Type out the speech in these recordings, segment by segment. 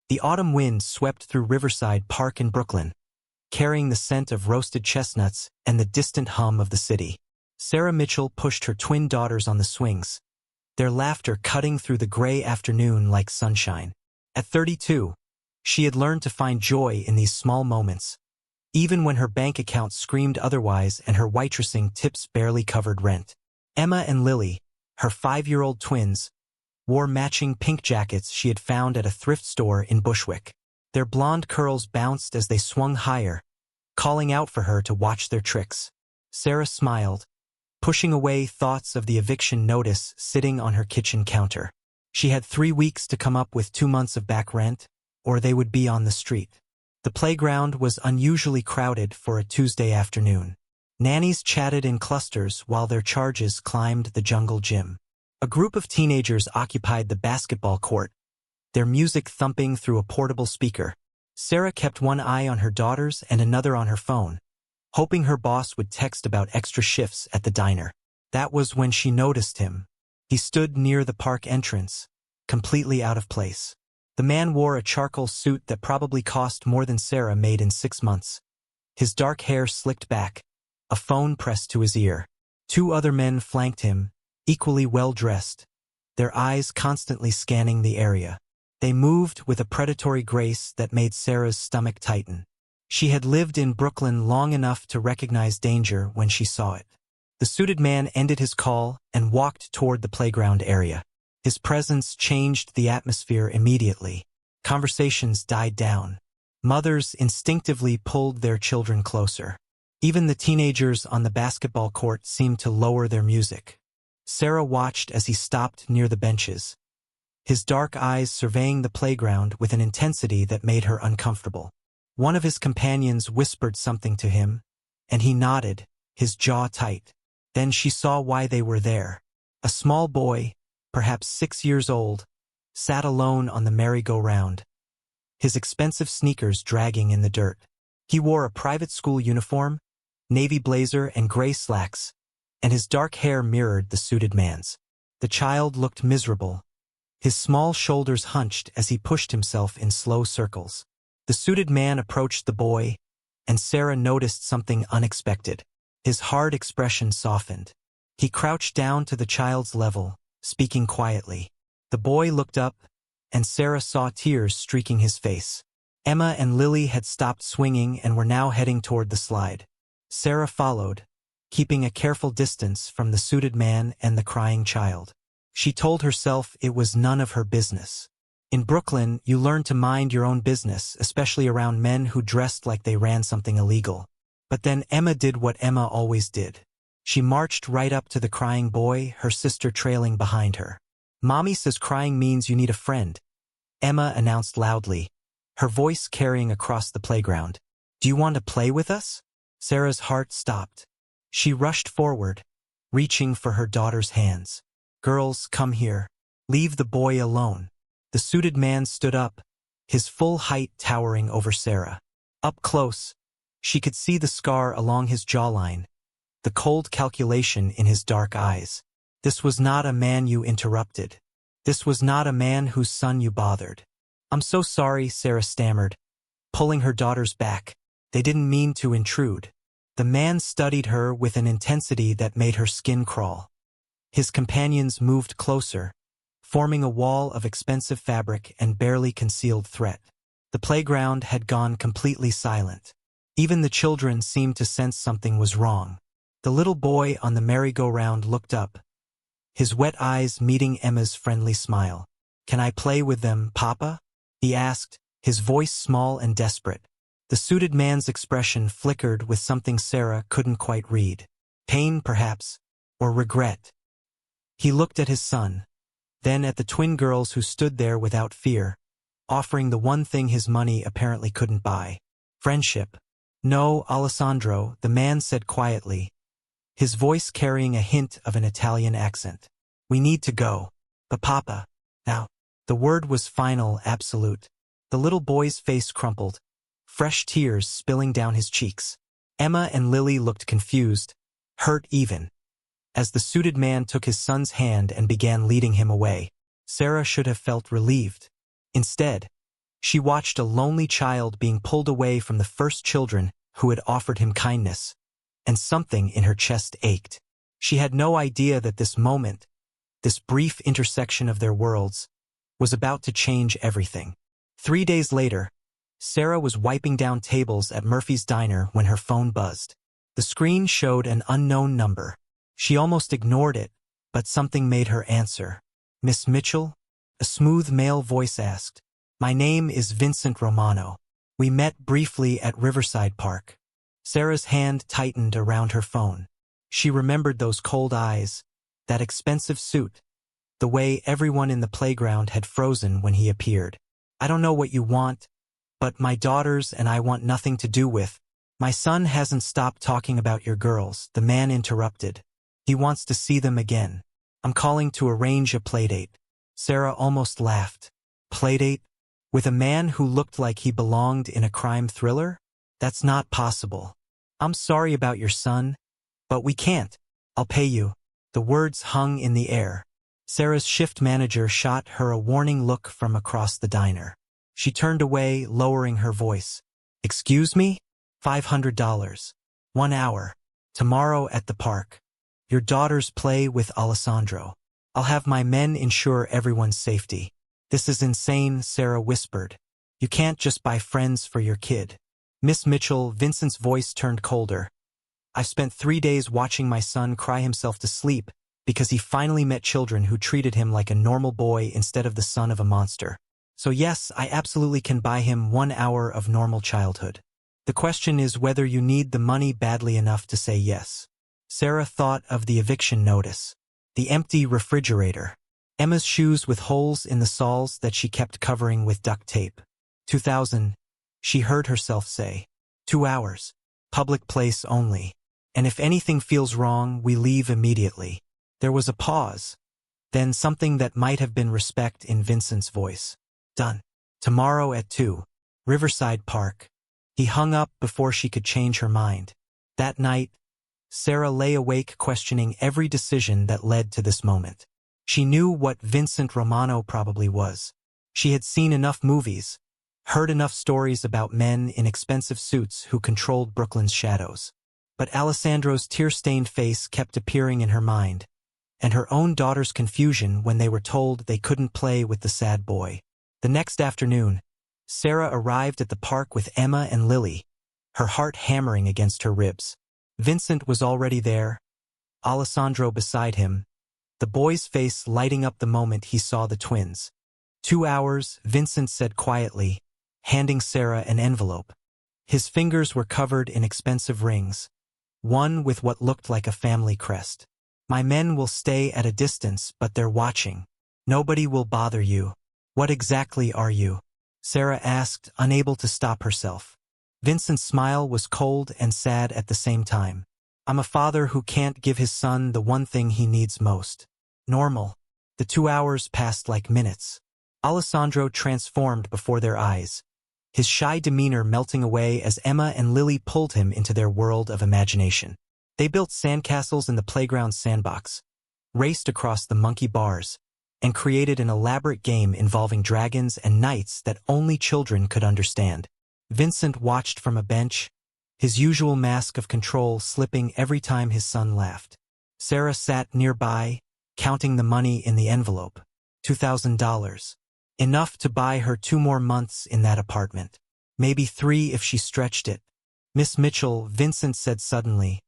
The autumn wind swept through Riverside Park in Brooklyn, carrying the scent of roasted chestnuts and the distant hum of the city. Sarah Mitchell pushed her twin daughters on the swings, their laughter cutting through the gray afternoon like sunshine. At 32, she had learned to find joy in these small moments, even when her bank account screamed otherwise and her waitressing tips barely covered rent. Emma and Lily, her 5-year-old twins, wore matching pink jackets she had found at a thrift store in Bushwick. Their blonde curls bounced as they swung higher, calling out for her to watch their tricks. Sarah smiled, pushing away thoughts of the eviction notice sitting on her kitchen counter. She had 3 weeks to come up with 2 months of back rent, or they would be on the street. The playground was unusually crowded for a Tuesday afternoon. Nannies chatted in clusters while their charges climbed the jungle gym. A group of teenagers occupied the basketball court, their music thumping through a portable speaker. Sarah kept one eye on her daughters and another on her phone, hoping her boss would text about extra shifts at the diner. That was when she noticed him. He stood near the park entrance, completely out of place. The man wore a charcoal suit that probably cost more than Sarah made in 6 months. His dark hair slicked back, a phone pressed to his ear. 2 other men flanked him, equally well-dressed, their eyes constantly scanning the area. They moved with a predatory grace that made Sarah's stomach tighten. She had lived in Brooklyn long enough to recognize danger when she saw it. The suited man ended his call and walked toward the playground area. His presence changed the atmosphere immediately. Conversations died down. Mothers instinctively pulled their children closer. Even the teenagers on the basketball court seemed to lower their music. Sarah watched as he stopped near the benches, his dark eyes surveying the playground with an intensity that made her uncomfortable. One of his companions whispered something to him, and he nodded, his jaw tight. Then she saw why they were there. A small boy, perhaps 6 years old, sat alone on the merry-go-round, his expensive sneakers dragging in the dirt. He wore a private school uniform, navy blazer and gray slacks, and his dark hair mirrored the suited man's. The child looked miserable, his small shoulders hunched as he pushed himself in slow circles. The suited man approached the boy, and Sarah noticed something unexpected. His hard expression softened. He crouched down to the child's level, speaking quietly. The boy looked up, and Sarah saw tears streaking his face. Emma and Lily had stopped swinging and were now heading toward the slide. Sarah followed, keeping a careful distance from the suited man and the crying child. She told herself it was none of her business. In Brooklyn, you learn to mind your own business, especially around men who dressed like they ran something illegal. But then Emma did what Emma always did. She marched right up to the crying boy, her sister trailing behind her. "Mommy says crying means you need a friend," Emma announced loudly, her voice carrying across the playground. "Do you want to play with us?" Sarah's heart stopped. She rushed forward, reaching for her daughter's hands. "Girls, come here. Leave the boy alone." The suited man stood up, his full height towering over Sarah. Up close, she could see the scar along his jawline, the cold calculation in his dark eyes. This was not a man you interrupted. This was not a man whose son you bothered. "I'm so sorry," Sarah stammered, pulling her daughters back. They didn't mean to intrude. The man studied her with an intensity that made her skin crawl. His companions moved closer, forming a wall of expensive fabric and barely concealed threat. The playground had gone completely silent. Even the children seemed to sense something was wrong. The little boy on the merry-go-round looked up, his wet eyes meeting Emma's friendly smile. "Can I play with them, Papa?" he asked, his voice small and desperate. The suited man's expression flickered with something Sarah couldn't quite read. Pain, perhaps, or regret. He looked at his son, then at the twin girls who stood there without fear, offering the one thing his money apparently couldn't buy: friendship. "No, Alessandro," the man said quietly, his voice carrying a hint of an Italian accent. "We need to go." "But Papa, now." The word was final, absolute. The little boy's face crumpled, fresh tears spilling down his cheeks. Emma and Lily looked confused, hurt even, as the suited man took his son's hand and began leading him away. Sarah should have felt relieved. Instead, She watched a lonely child being pulled away from the first children who had offered him kindness, and something in her chest ached. She had no idea that this moment, this brief intersection of their worlds, was about to change everything. 3 days later, Sarah was wiping down tables at Murphy's Diner when her phone buzzed. The screen showed an unknown number. She almost ignored it, but something made her answer. "Miss Mitchell?" A smooth male voice asked. "My name is Vincent Romano. We met briefly at Riverside Park." Sarah's hand tightened around her phone. She remembered those cold eyes, that expensive suit, the way everyone in the playground had frozen when he appeared. "I don't know what you want, but my daughters and I want nothing to do with." "My son hasn't stopped talking about your girls," the man interrupted. "He wants to see them again. I'm calling to arrange a playdate." Sarah almost laughed. Playdate? With a man who looked like he belonged in a crime thriller? That's not possible. "I'm sorry about your son, but we can't. I'll pay you." The words hung in the air. Sarah's shift manager shot her a warning look from across the diner. She turned away, lowering her voice. "Excuse me? $500. 1 hour. Tomorrow at the park. Your daughters play with Alessandro. I'll have my men ensure everyone's safety." "This is insane," Sarah whispered. "You can't just buy friends for your kid." "Miss Mitchell," Vincent's voice turned colder. "I've spent 3 days watching my son cry himself to sleep because he finally met children who treated him like a normal boy instead of the son of a monster. So yes, I absolutely can buy him 1 hour of normal childhood. The question is whether you need the money badly enough to say yes." Sarah thought of the eviction notice, the empty refrigerator, Emma's shoes with holes in the soles that she kept covering with duct tape. 2,000, she heard herself say. 2 hours. Public place only. And if anything feels wrong, we leave immediately. There was a pause, then something that might have been respect in Vincent's voice. "Done. Tomorrow at 2. Riverside Park." He hung up before she could change her mind. That night, Sarah lay awake questioning every decision that led to this moment. She knew what Vincent Romano probably was. She had seen enough movies, heard enough stories about men in expensive suits who controlled Brooklyn's shadows. But Alessandro's tear-stained face kept appearing in her mind, and her own daughter's confusion when they were told they couldn't play with the sad boy. The next afternoon, Sarah arrived at the park with Emma and Lily, her heart hammering against her ribs. Vincent was already there, Alessandro beside him, the boy's face lighting up the moment he saw the twins. 2 hours, Vincent said quietly, handing Sarah an envelope. His fingers were covered in expensive rings, one with what looked like a family crest. "My men will stay at a distance, but they're watching. Nobody will bother you." "What exactly are you?" Sarah asked, unable to stop herself. Vincent's smile was cold and sad at the same time. "I'm a father who can't give his son the one thing he needs most. Normal." The 2 hours passed like minutes. Alessandro transformed before their eyes, his shy demeanor melting away as Emma and Lily pulled him into their world of imagination. They built sandcastles in the playground sandbox, raced across the monkey bars, and created an elaborate game involving dragons and knights that only children could understand. Vincent watched from a bench, his usual mask of control slipping every time his son laughed. Sarah sat nearby, counting the money in the envelope. $2,000. Enough to buy her 2 more months in that apartment. Maybe 3 if she stretched it. "Miss Mitchell," Vincent said suddenly,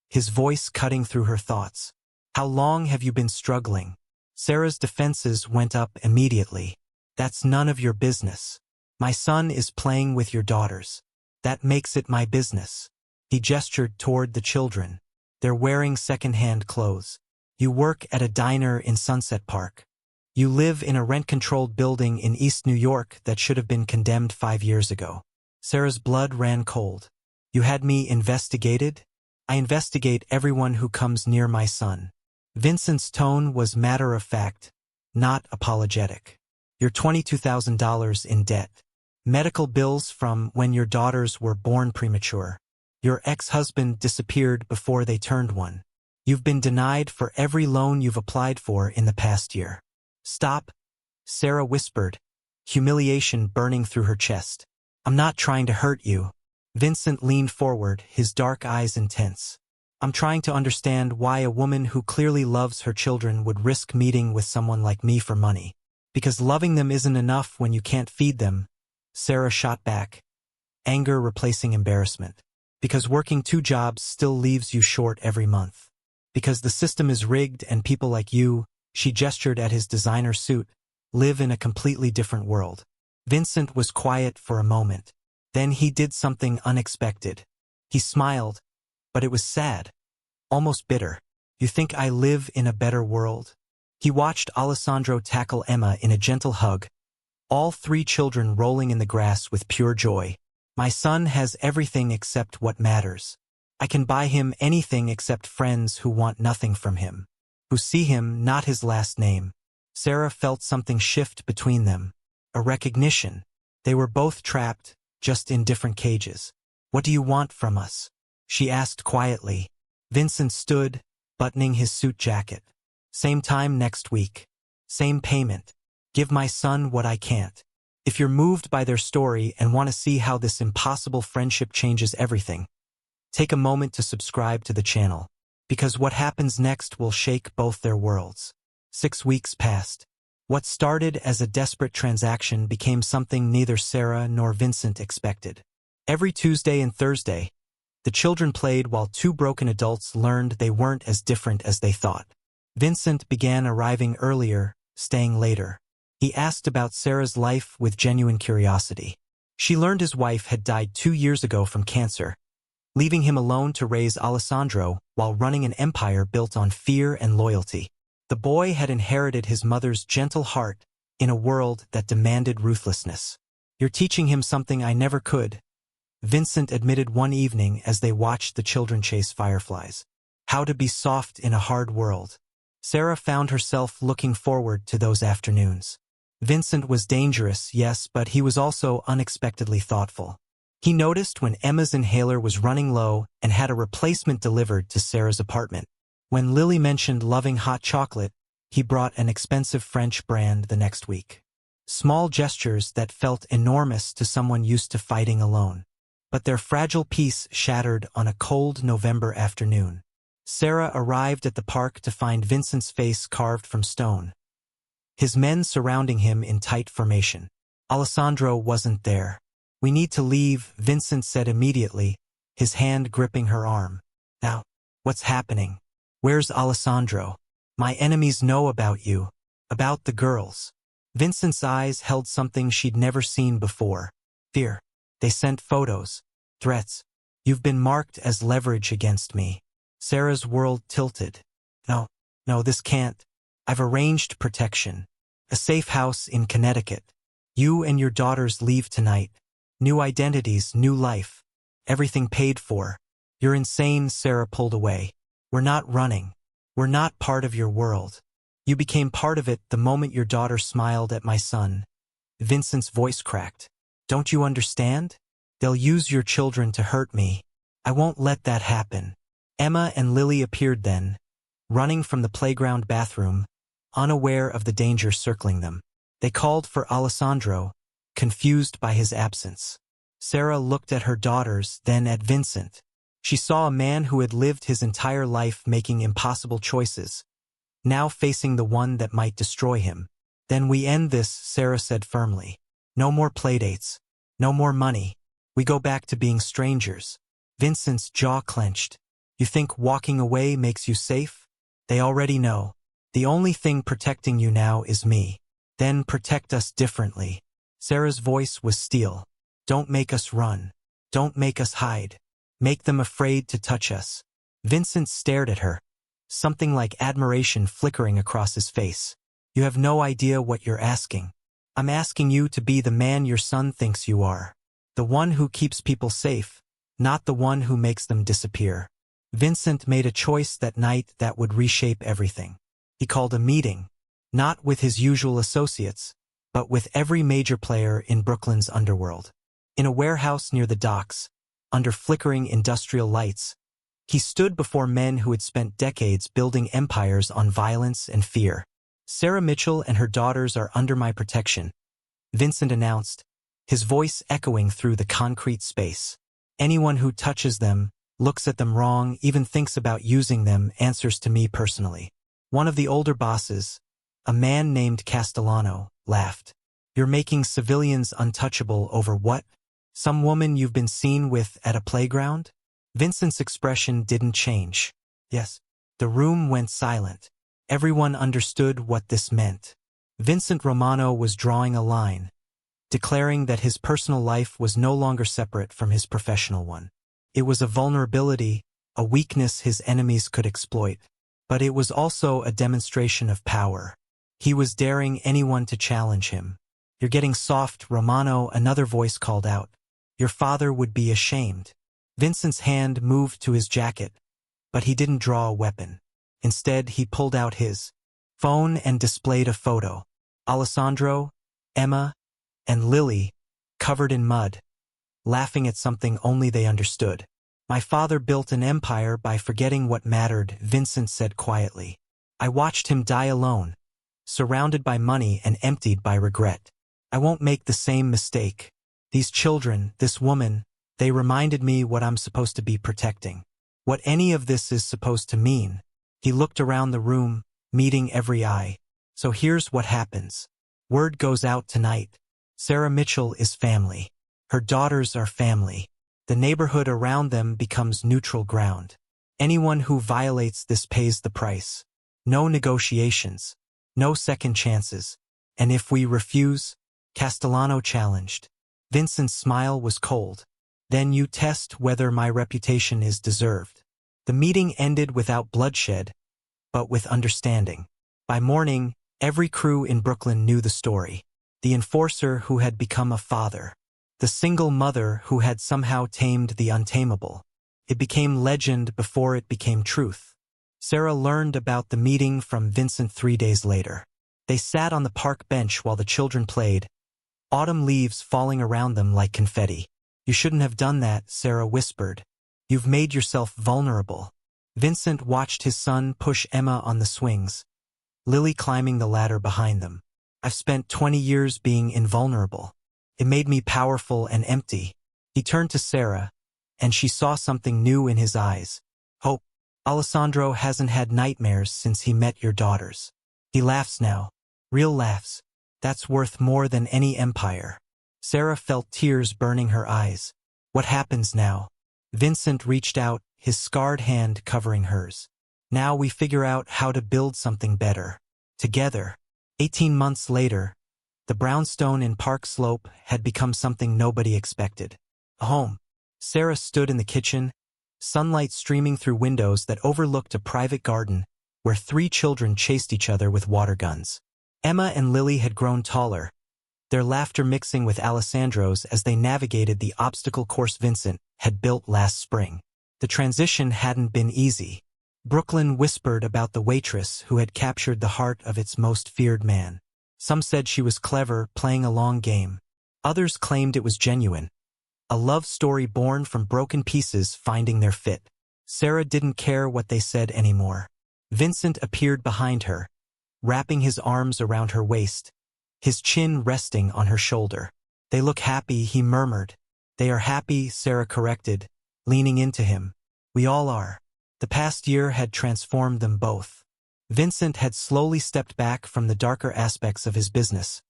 his voice cutting through her thoughts. "How long have you been struggling?" Sarah's defenses went up immediately. "That's none of your business. My son is playing with your daughters. That makes it my business." He gestured toward the children. "They're wearing second-hand clothes. You work at a diner in Sunset Park. You live in a rent-controlled building in East New York that should have been condemned 5 years ago." Sarah's blood ran cold. "You had me investigated?" "I investigate everyone who comes near my son." Vincent's tone was matter-of-fact, not apologetic. "You're $22,000 in debt. Medical bills from when your daughters were born premature. Your ex-husband disappeared before they turned 1. You've been denied for every loan you've applied for in the past year." "Stop," Sarah whispered, humiliation burning through her chest. I'm not trying to hurt you. Vincent leaned forward, his dark eyes intense. I'm trying to understand why a woman who clearly loves her children would risk meeting with someone like me for money. Because loving them isn't enough when you can't feed them, Sarah shot back, anger replacing embarrassment. Because working 2 jobs still leaves you short every month. Because the system is rigged and people like you, she gestured at his designer suit, live in a completely different world. Vincent was quiet for a moment. Then he did something unexpected. He smiled, but it was sad, almost bitter. You think I live in a better world? He watched Alessandro tackle Emma in a gentle hug, all 3 children rolling in the grass with pure joy. My son has everything except what matters. I can buy him anything except friends who want nothing from him, who see him, not his last name. Sarah felt something shift between them, a recognition. They were both trapped, just in different cages. What do you want from us? She asked quietly. Vincent stood, buttoning his suit jacket. Same time next week. Same payment. Give my son what I can't. If you're moved by their story and want to see how this impossible friendship changes everything, take a moment to subscribe to the channel, because what happens next will shake both their worlds. 6 weeks passed. What started as a desperate transaction became something neither Sarah nor Vincent expected. Every Tuesday and Thursday, the children played while 2 broken adults learned they weren't as different as they thought. Vincent began arriving earlier, staying later. He asked about Sarah's life with genuine curiosity. She learned his wife had died 2 years ago from cancer, leaving him alone to raise Alessandro while running an empire built on fear and loyalty. The boy had inherited his mother's gentle heart in a world that demanded ruthlessness. You're teaching him something I never could, Vincent admitted one evening as they watched the children chase fireflies. How to be soft in a hard world. Sarah found herself looking forward to those afternoons. Vincent was dangerous, yes, but he was also unexpectedly thoughtful. He noticed when Emma's inhaler was running low and had a replacement delivered to Sarah's apartment. When Lily mentioned loving hot chocolate, he brought an expensive French brand the next week. Small gestures that felt enormous to someone used to fighting alone. But their fragile peace shattered on a cold November afternoon. Sarah arrived at the park to find Vincent's face carved from stone, his men surrounding him in tight formation. Alessandro wasn't there. We need to leave, Vincent said immediately, his hand gripping her arm. Now, what's happening? Where's Alessandro? My enemies know about you, about the girls. Vincent's eyes held something she'd never seen before. Fear. They sent photos, threats. You've been marked as leverage against me. Sarah's world tilted. No, this can't. I've arranged protection. A safe house in Connecticut. You and your daughters leave tonight. New identities, new life. Everything paid for. You're insane, Sarah pulled away. We're not running. We're not part of your world. You became part of it the moment your daughter smiled at my son. Vincent's voice cracked. Don't you understand? They'll use your children to hurt me. I won't let that happen. Emma and Lily appeared then, running from the playground bathroom, unaware of the danger circling them. They called for Alessandro, confused by his absence. Sarah looked at her daughters, then at Vincent. She saw a man who had lived his entire life making impossible choices, now facing the one that might destroy him. Then we end this, Sarah said firmly. No more playdates. No more money. We go back to being strangers. Vincent's jaw clenched. You think walking away makes you safe? They already know. The only thing protecting you now is me. Then protect us differently. Sarah's voice was steel. Don't make us run. Don't make us hide. Make them afraid to touch us. Vincent stared at her, something like admiration flickering across his face. You have no idea what you're asking. I'm asking you to be the man your son thinks you are. The one who keeps people safe, not the one who makes them disappear. Vincent made a choice that night that would reshape everything. He called a meeting, not with his usual associates, but with every major player in Brooklyn's underworld. In a warehouse near the docks, under flickering industrial lights, he stood before men who had spent decades building empires on violence and fear. Sarah Mitchell and her daughters are under my protection, Vincent announced, his voice echoing through the concrete space. Anyone who touches them, looks at them wrong, even thinks about using them, answers to me personally. One of the older bosses, a man named Castellano, laughed. You're making civilians untouchable over what? Some woman you've been seen with at a playground? Vincent's expression didn't change. Yes. The room went silent. Everyone understood what this meant. Vincent Romano was drawing a line, declaring that his personal life was no longer separate from his professional one. It was a vulnerability, a weakness his enemies could exploit. But it was also a demonstration of power. He was daring anyone to challenge him. You're getting soft, Romano, another voice called out. Your father would be ashamed. Vincent's hand moved to his jacket, but he didn't draw a weapon. Instead, he pulled out his phone and displayed a photo. Alessandro, Emma, and Lily, covered in mud, laughing at something only they understood. My father built an empire by forgetting what mattered, Vincent said quietly. I watched him die alone, surrounded by money and emptied by regret. I won't make the same mistake. These children, this woman, they reminded me what I'm supposed to be protecting. What any of this is supposed to mean. He looked around the room, meeting every eye. So here's what happens. Word goes out tonight. Sarah Mitchell is family. Her daughters are family. The neighborhood around them becomes neutral ground. Anyone who violates this pays the price. No negotiations. No second chances. And if we refuse, Castellano challenged. Vincent's smile was cold. Then you test whether my reputation is deserved. The meeting ended without bloodshed, but with understanding. By morning, every crew in Brooklyn knew the story. The enforcer who had become a father. The single mother who had somehow tamed the untamable. It became legend before it became truth. Sarah learned about the meeting from Vincent 3 days later. They sat on the park bench while the children played, autumn leaves falling around them like confetti. You shouldn't have done that, Sarah whispered. You've made yourself vulnerable. Vincent watched his son push Emma on the swings, Lily climbing the ladder behind them. I've spent 20 years being invulnerable. It made me powerful and empty. He turned to Sarah, and she saw something new in his eyes. Hope. Alessandro hasn't had nightmares since he met your daughters. He laughs now. Real laughs. That's worth more than any empire. Sarah felt tears burning her eyes. What happens now? Vincent reached out, his scarred hand covering hers. Now we figure out how to build something better. Together. 18 months later, the brownstone in Park Slope had become something nobody expected. A home. Sarah stood in the kitchen, sunlight streaming through windows that overlooked a private garden where 3 children chased each other with water guns. Emma and Lily had grown taller, their laughter mixing with Alessandro's as they navigated the obstacle course Vincent had built last spring. The transition hadn't been easy. Brooklyn whispered about the waitress who had captured the heart of its most feared man. Some said she was clever, playing a long game. Others claimed it was genuine. A love story born from broken pieces finding their fit. Sarah didn't care what they said anymore. Vincent appeared behind her, wrapping his arms around her waist, his chin resting on her shoulder. They look happy, he murmured. They are happy, Sarah corrected, leaning into him. We all are. The past year had transformed them both. Vincent had slowly stepped back from the darker aspects of his business,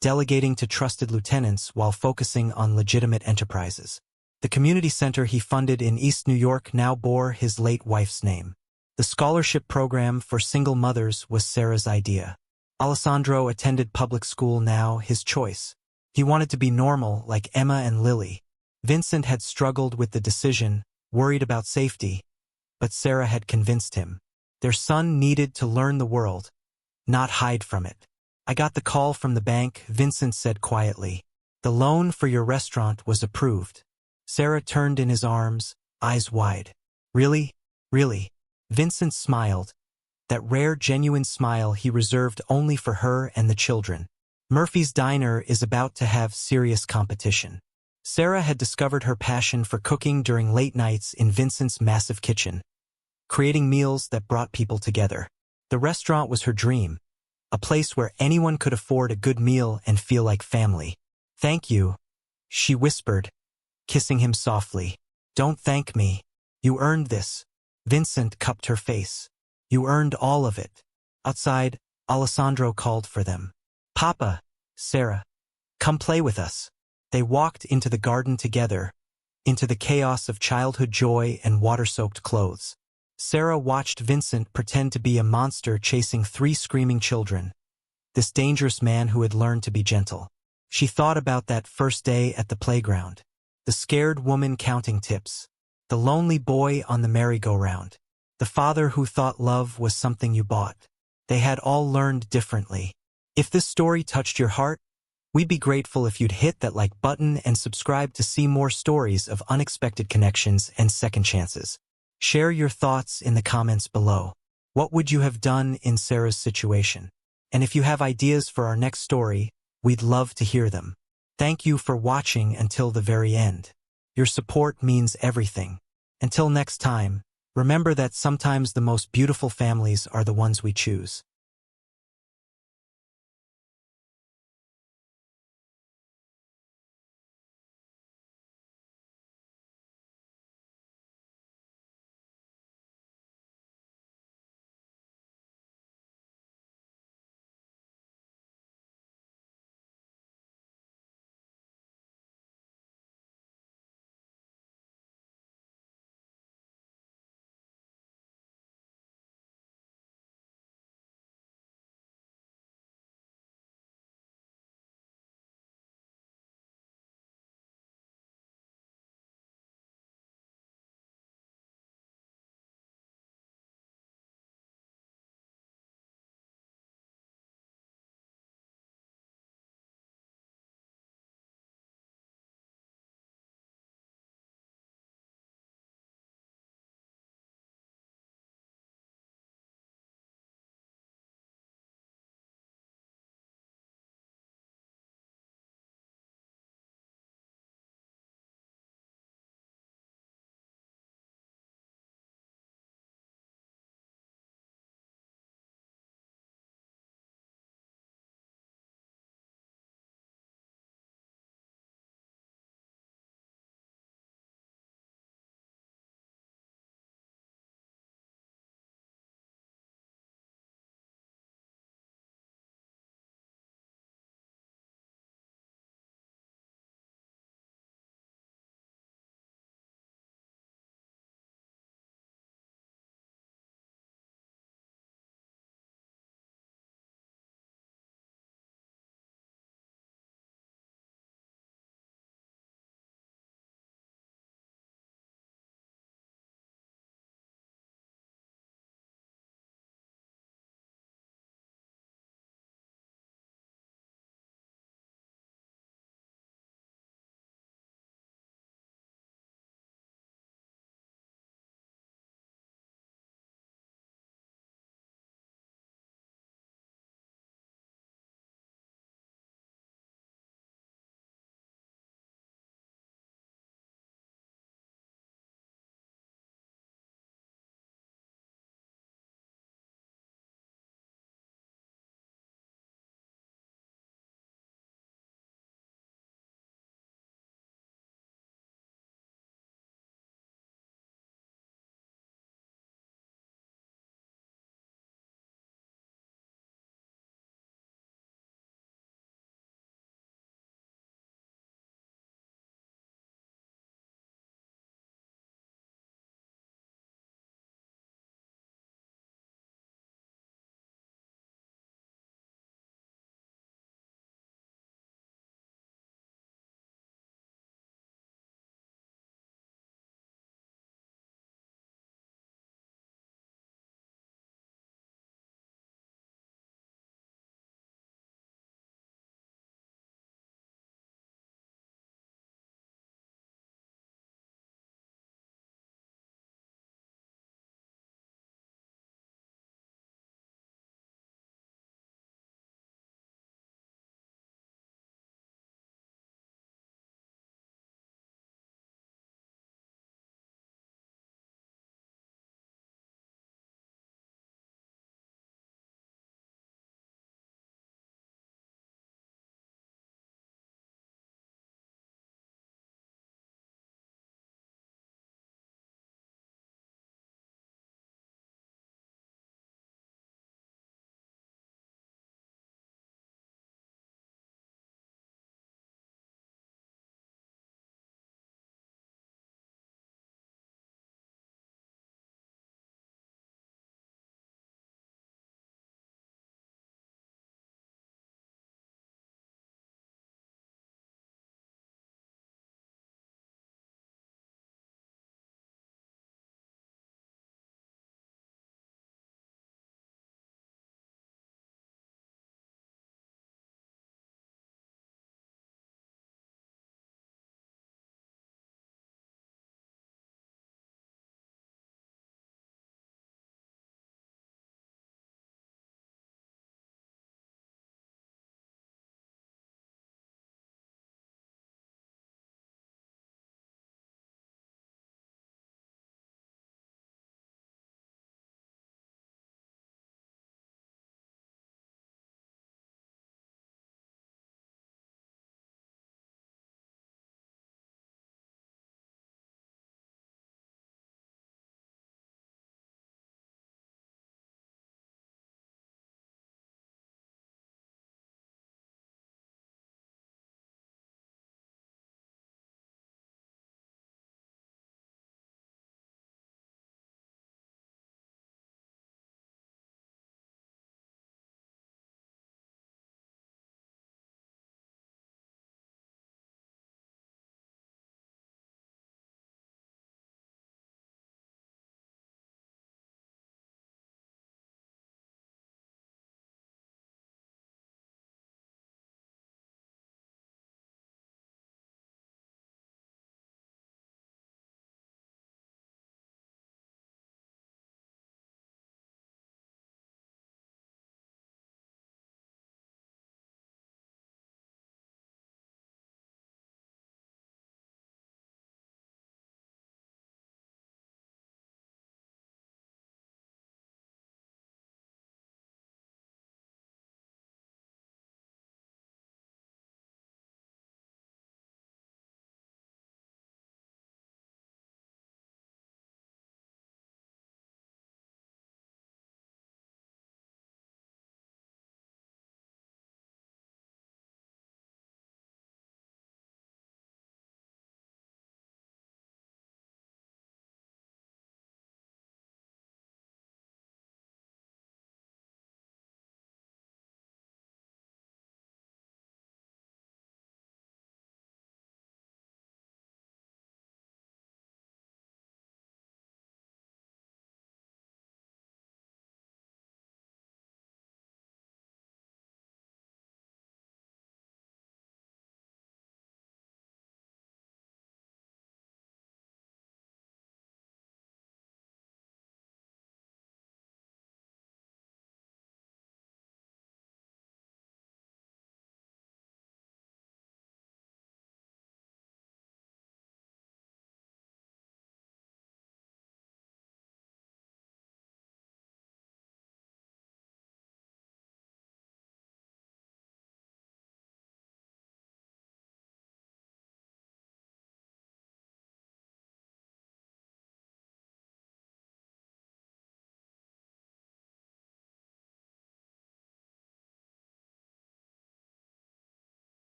delegating to trusted lieutenants while focusing on legitimate enterprises. The community center he funded in East New York now bore his late wife's name. The scholarship program for single mothers was Sarah's idea. Alessandro attended public school now, his choice. He wanted to be normal like Emma and Lily. Vincent had struggled with the decision, worried about safety, but Sarah had convinced him. Their son needed to learn the world, not hide from it. I got the call from the bank, Vincent said quietly. The loan for your restaurant was approved. Sarah turned in his arms, eyes wide. Really? Really? Vincent smiled, that rare genuine smile he reserved only for her and the children. Murphy's Diner is about to have serious competition. Sarah had discovered her passion for cooking during late nights in Vincent's massive kitchen, creating meals that brought people together. The restaurant was her dream, a place where anyone could afford a good meal and feel like family. "Thank you," she whispered, kissing him softly. "Don't thank me. You earned this." Vincent cupped her face. "You earned all of it." Outside, Alessandro called for them. "Papa, Sarah, come play with us." They walked into the garden together, into the chaos of childhood joy and water-soaked clothes. Sarah watched Vincent pretend to be a monster chasing 3 screaming children, this dangerous man who had learned to be gentle. She thought about that first day at the playground, the scared woman counting tips, the lonely boy on the merry-go-round, the father who thought love was something you bought. They had all learned differently. If this story touched your heart, we'd be grateful if you'd hit that like button and subscribe to see more stories of unexpected connections and second chances. Share your thoughts in the comments below. What would you have done in Sarah's situation? And if you have ideas for our next story, we'd love to hear them. Thank you for watching until the very end. Your support means everything. Until next time, remember that sometimes the most beautiful families are the ones we choose.